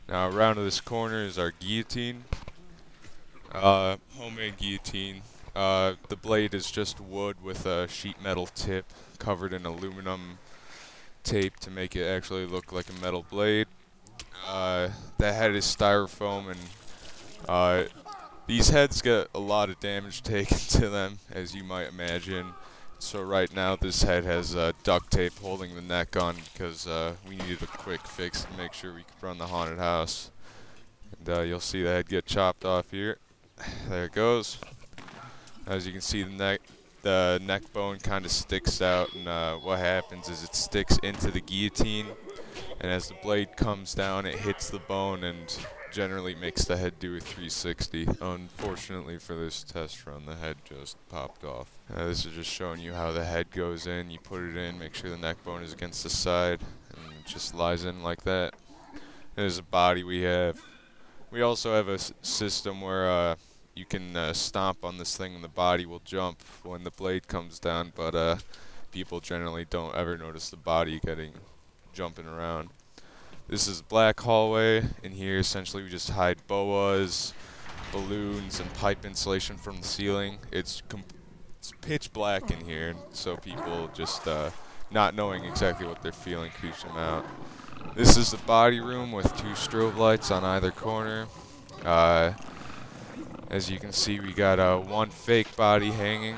Now around this corner is our guillotine. Homemade guillotine. The blade is just wood with a sheet metal tip covered in aluminum tape to make it actually look like a metal blade. The head is styrofoam, and these heads get a lot of damage taken to them, as you might imagine. So right now this head has duct tape holding the neck on because we needed a quick fix to make sure we could run the haunted house. And you'll see the head get chopped off here. There it goes. As you can see, the neck bone kind of sticks out, and what happens is it sticks into the guillotine, and as the blade comes down, it hits the bone and generally makes the head do a 360. Unfortunately for this test run, the head just popped off. This is just showing you how the head goes in. You put it in, make sure the neck bone is against the side, and it just lies in like that. There's a body we have. We also have a system where you can stomp on this thing and the body will jump when the blade comes down, but people generally don't ever notice the body jumping around. This is black hallway. In here, essentially, we just hide boas, balloons, and pipe insulation from the ceiling. It's pitch black in here, so people just not knowing exactly what they're feeling creeps them out. This is the body room with 2 strobe lights on either corner. As you can see, we got one fake body hanging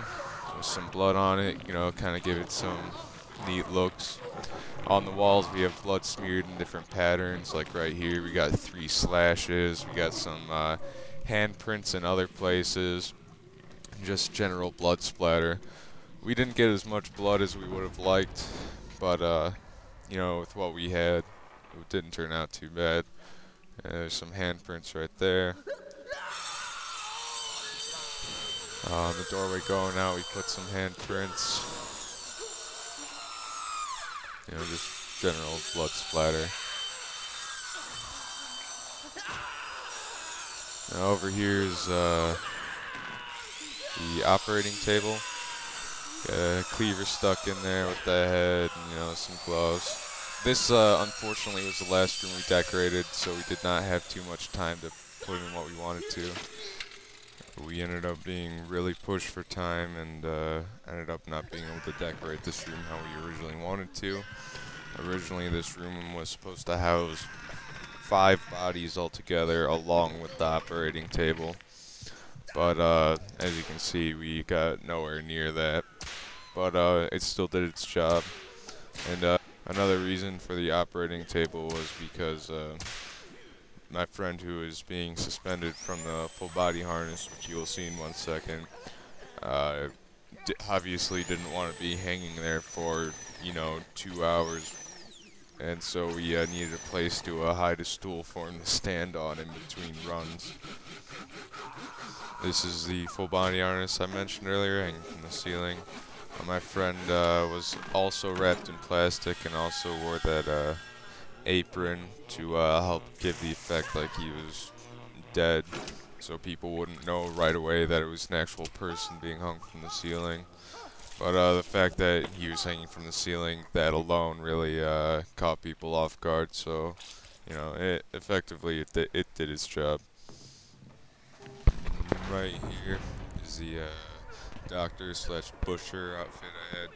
with some blood on it, you know, kind of give it some neat looks. On the walls we have blood smeared in different patterns, like right here we got 3 slashes, we got some handprints in other places, just general blood splatter. We didn't get as much blood as we would have liked, but you know, with what we had, it didn't turn out too bad. There's some handprints right there. On the doorway going out, we put some handprints. You know, just general blood splatter. Now over here is the operating table. Got a cleaver stuck in there with the head, and, you know, some gloves. This, unfortunately, was the last room we decorated, so we did not have too much time to put in what we wanted to. We ended up being really pushed for time, and ended up not being able to decorate this room how we originally wanted to. Originally, this room was supposed to house 5 bodies altogether, along with the operating table. But as you can see, we got nowhere near that. But it still did its job. And another reason for the operating table was because my friend, who is being suspended from the full body harness, which you will see in 1 second, obviously didn't want to be hanging there for, you know, 2 hours. And so we needed a place to hide a stool for him to stand on in between runs. This is the full body harness I mentioned earlier, hanging from the ceiling. My friend was also wrapped in plastic and also wore that apron to help give the effect like he was dead, so people wouldn't know right away that it was an actual person being hung from the ceiling. But the fact that he was hanging from the ceiling, that alone really caught people off guard, so, you know, it did its job. Right here is the doctor/butcher outfit I had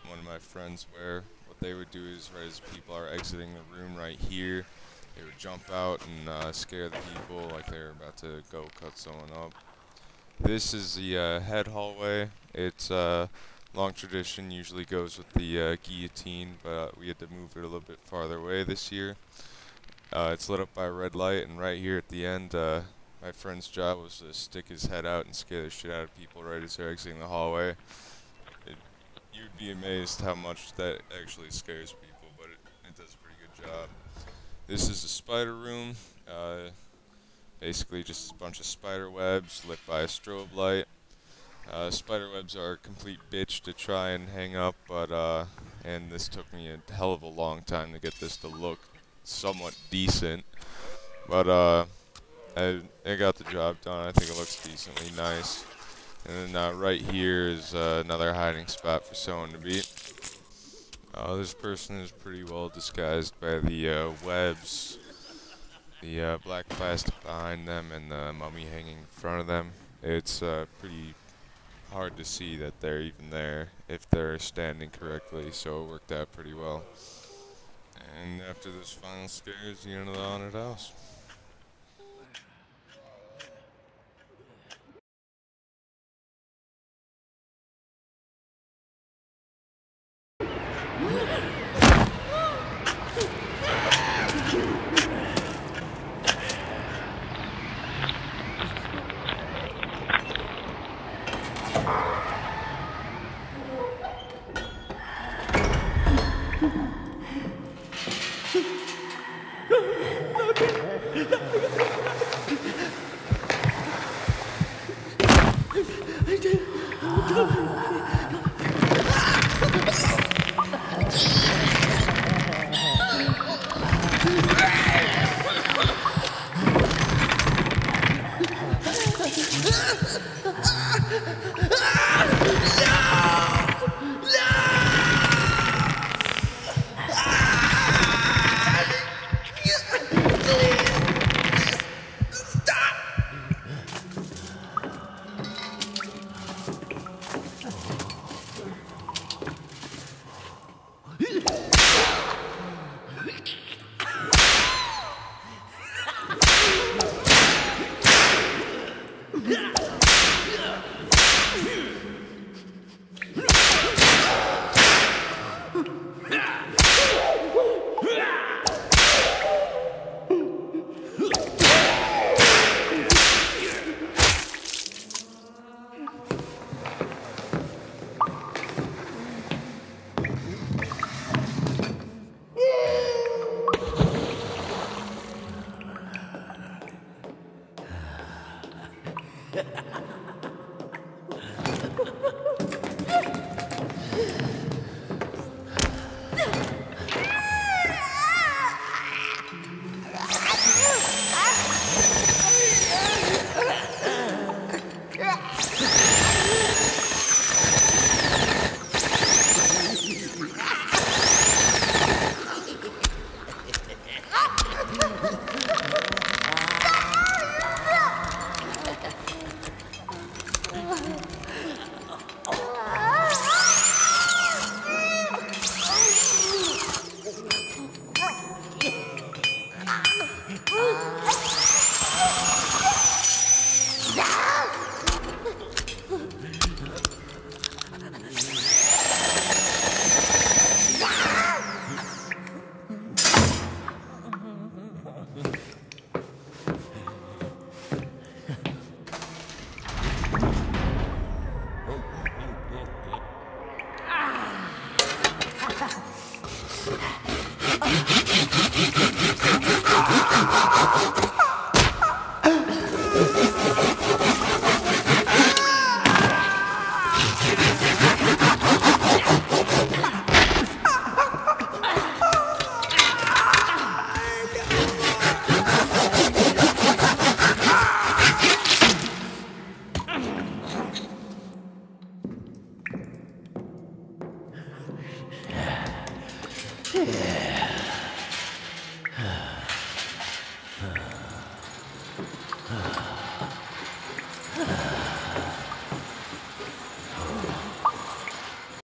one of my friends wear. What they would do is, right as people are exiting the room right here, they would jump out and scare the people like they were about to go cut someone up. This is the head hallway. It's long tradition, usually goes with the guillotine, but we had to move it a little bit farther away this year. It's lit up by a red light, and right here at the end, my friend's job was to stick his head out and scare the shit out of people right as they're exiting the hallway. You'd be amazed how much that actually scares people, but it does a pretty good job. This is the spider room. Basically just a bunch of spider webs lit by a strobe light. Spider webs are a complete bitch to try and hang up, but and this took me a hell of a long time to get this to look somewhat decent. But I got the job done. I think it looks decently nice. And then right here is another hiding spot for someone to be. This person is pretty well disguised by the webs, the black plastic behind them, and the mummy hanging in front of them. It's pretty hard to see that they're even there if they're standing correctly, so it worked out pretty well. And after this final scare is the end of the haunted house. Yeah.